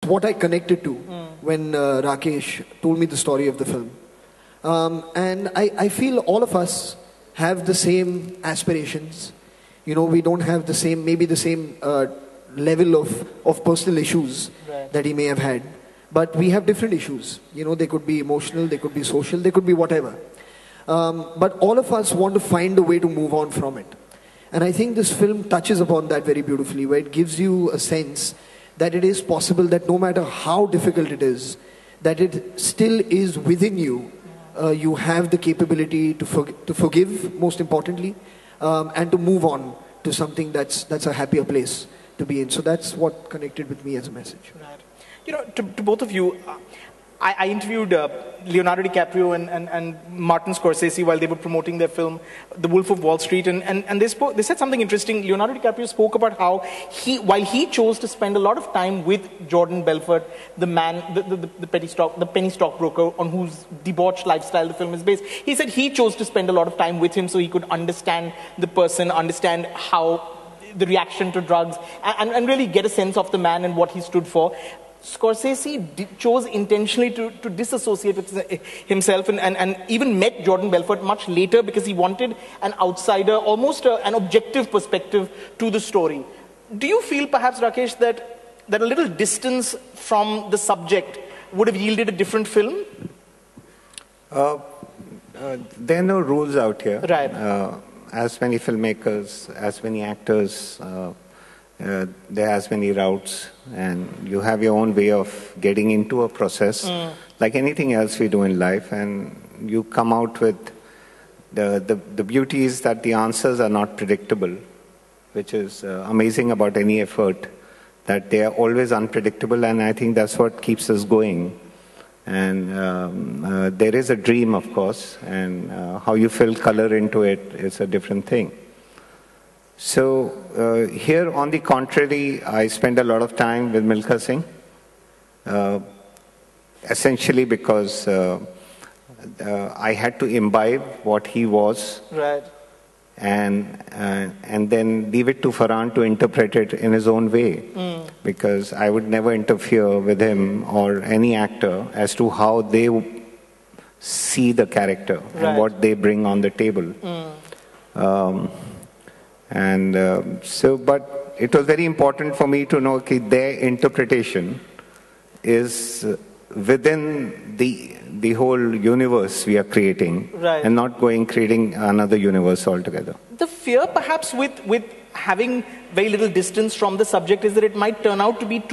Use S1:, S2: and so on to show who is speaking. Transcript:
S1: what I connected to when Rakesh told me the story of the film. And I feel all of us have the same aspirations. You know, we don't have the same, maybe the same level of personal issues that he may have had. But we have different issues. You know, they could be emotional, they could be social, they could be whatever. But all of us want to find a way to move on from it. And I think this film touches upon that very beautifully, where it gives you a sense that it is possible that no matter how difficult it is, that it still is within you. You have the capability to forgive, most importantly, and to move on to something that's a happier place to be in. So that's what connected with me as a message.
S2: Right. You know, to both of you, I interviewed Leonardo DiCaprio and Martin Scorsese while they were promoting their film, The Wolf of Wall Street, and they said something interesting. Leonardo DiCaprio spoke about how while he chose to spend a lot of time with Jordan Belfort, the man, the penny stockbroker on whose debauched lifestyle the film is based, he said he chose to spend a lot of time with him so he could understand the person, understand how the reaction to drugs, and really get a sense of the man and what he stood for. Scorsese chose intentionally to disassociate with himself and even met Jordan Belfort much later because he wanted an outsider, almost an objective perspective to the story. Do you feel perhaps, Rakesh, that a little distance from the subject would have yielded a different film?
S3: There are no rules out here.
S2: Right.
S3: As many filmmakers, as many actors, there are as many routes, and you have your own way of getting into a process, like anything else we do in life, and you come out with the beauty is that the answers are not predictable, which is amazing about any effort, that they are always unpredictable, and I think that's what keeps us going. And there is a dream, of course, and how you fill color into it is a different thing. So here, on the contrary, I spend a lot of time with Milkha Singh, essentially because I had to imbibe what he was,
S2: right,
S3: and then leave it to Farhan to interpret it in his own way, because I would never interfere with him or any actor as to how they see the character and what they bring on the table. But it was very important for me to know that their interpretation is within the whole universe we are creating, and not creating another universe altogether.
S2: The fear perhaps with having very little distance from the subject is that it might turn out to be too